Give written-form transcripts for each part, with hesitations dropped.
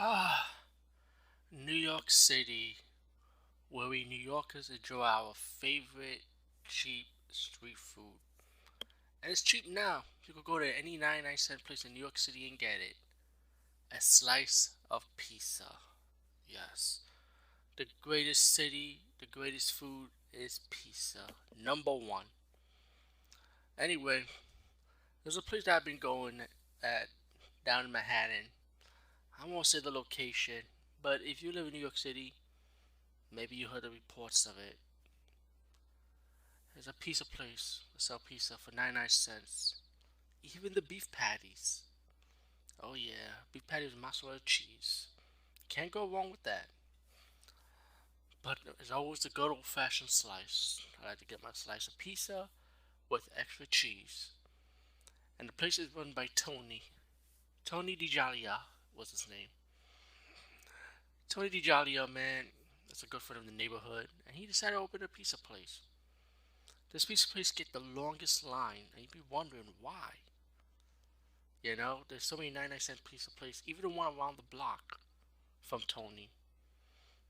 Ah, New York City, where we New Yorkers enjoy our favorite cheap street food. And it's cheap now. You could go to any 99-cent place in New York City and get it. A slice of pizza. Yes. The greatest city, the greatest food is pizza. Number one. Anyway, there's a place that I've been going at down in Manhattan. I won't say the location, but if you live in New York City, maybe you heard the reports of it. There's a pizza place that sell pizza for 99 cents. Even the beef patties. Oh yeah, beef patties with mozzarella cheese. Can't go wrong with that. But there's always the good old fashioned slice. I like to get my slice of pizza with extra cheese. And the place is run by Tony. Tony DiGialia was his name. Tony DiGialia, man, that's a good friend of the neighborhood. And he decided to open a pizza place. This pizza place get the longest line, and you'd be wondering why. There's so many 99-cent pizza places, even the one around the block from Tony.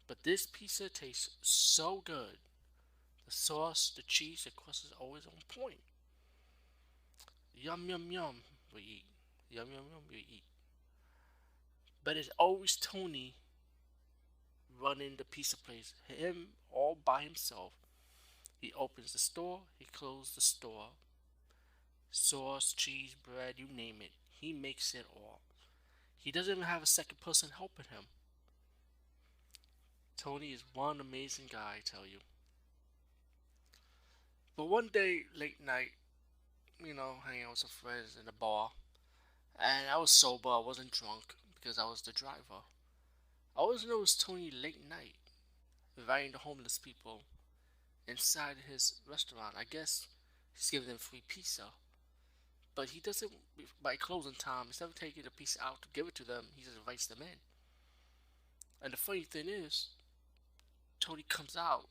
But this pizza tastes so good. The sauce, the cheese, the crust is always on point. Yum, yum, yum, we eat. Yum, yum, yum, we eat. But it's always Tony running the pizza place. Him all by himself. He opens the store, he closes the store. Sauce, cheese, bread, you name it. He makes it all. He doesn't even have a second person helping him. Tony is one amazing guy, I tell you. But one day, late night, hanging out with some friends in a bar, and I was sober, I wasn't drunk because I was the driver. I always noticed Tony late night inviting the homeless people inside his restaurant. I guess he's giving them free pizza. But he doesn't, by closing time, instead of taking the pizza out to give it to them, he just invites them in. And the funny thing is, Tony comes out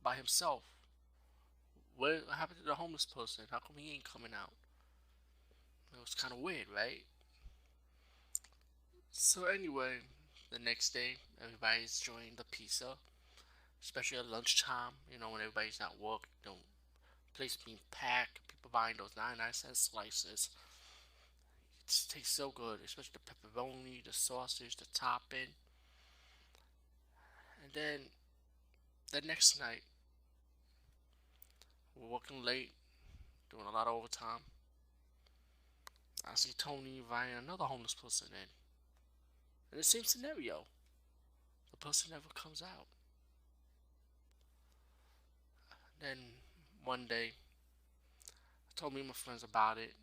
by himself. What happened to the homeless person? How come he ain't coming out? It was kind of weird, right? So anyway, the next day, everybody's enjoying the pizza, especially at lunchtime. When everybody's at work, place being packed, people buying those 99-cent slices. It tastes so good, especially the pepperoni, the sausage, the topping. And then the next night, we're working late, doing a lot of overtime. I see Tony inviting another homeless person in. In the same scenario, the person never comes out. Then one day, I told me and my friends about it,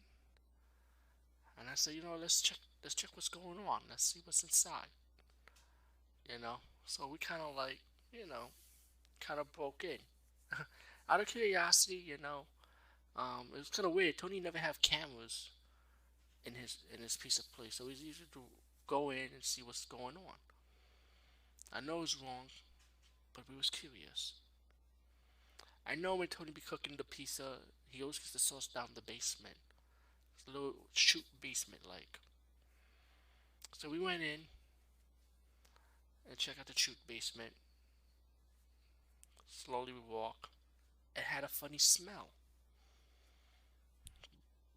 and I said, let's check what's going on. Let's see what's inside. So we kind of kind of broke in. Out of curiosity, it was kind of weird. Tony never have cameras in his piece of place, so he's easy to go in and see what's going on. I know it's wrong, but we was curious. I know when Tony be cooking the pizza, he always gets the sauce down the basement. It's a little chute basement like. So we went in and checked out the chute basement. Slowly we walk. It had a funny smell.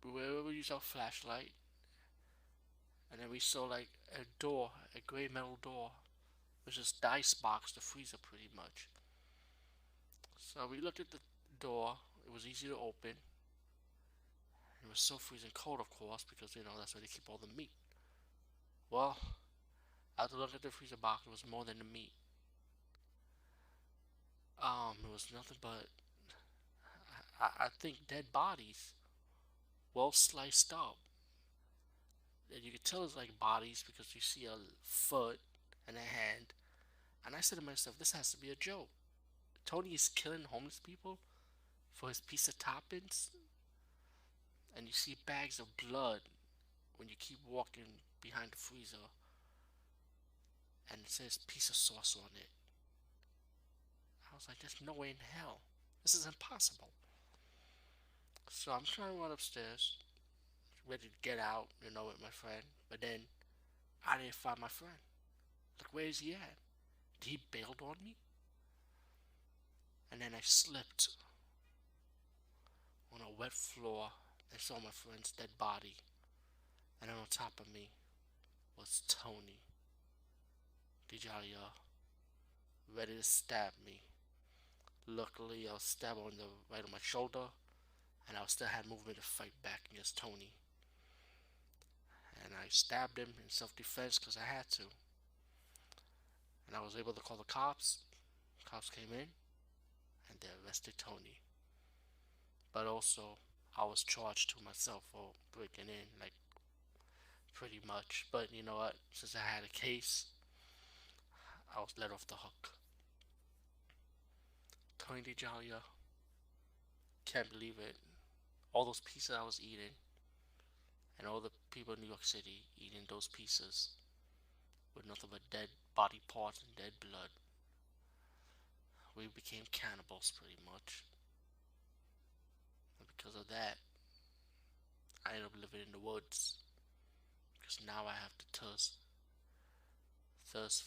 We used our flashlight, and then we saw like a door, a gray metal door, which is dice box, the freezer pretty much. So we looked at the door. It was easy to open. It was so freezing cold, of course, because that's where they keep all the meat. Well, after looking at the freezer box, it was more than the meat. It was nothing but I think dead bodies, well sliced up. And you could tell it's like bodies because you see a foot and a hand. And I said to myself, this has to be a joke. Tony is killing homeless people for his pizza toppings, and you see bags of blood when you keep walking behind the freezer, and it says pizza sauce on it. I was like, there's no way in hell. This is impossible. So I'm trying to run upstairs, ready to get out, with my friend. But then I didn't find my friend. Like, where is he at? Did he bailed on me? And then I slipped on a wet floor and saw my friend's dead body. And then on top of me was Tony DiGialia, ready to stab me. Luckily, I was stabbed on the right of my shoulder, and I still had movement to fight back against Tony. And I stabbed him in self-defense because I had to. And I was able to call the cops. Cops came in, and they arrested Tony. But also, I was charged to myself for breaking in, like, pretty much. But you know what? Since I had a case, I was let off the hook. Tony DiGialia, can't believe it. All those pieces I was eating, and all the people in New York City eating those pieces with nothing but dead body parts and dead blood. We became cannibals pretty much. And because of that, I ended up living in the woods. Because now I have to thirst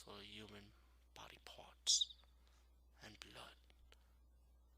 for human body parts and blood.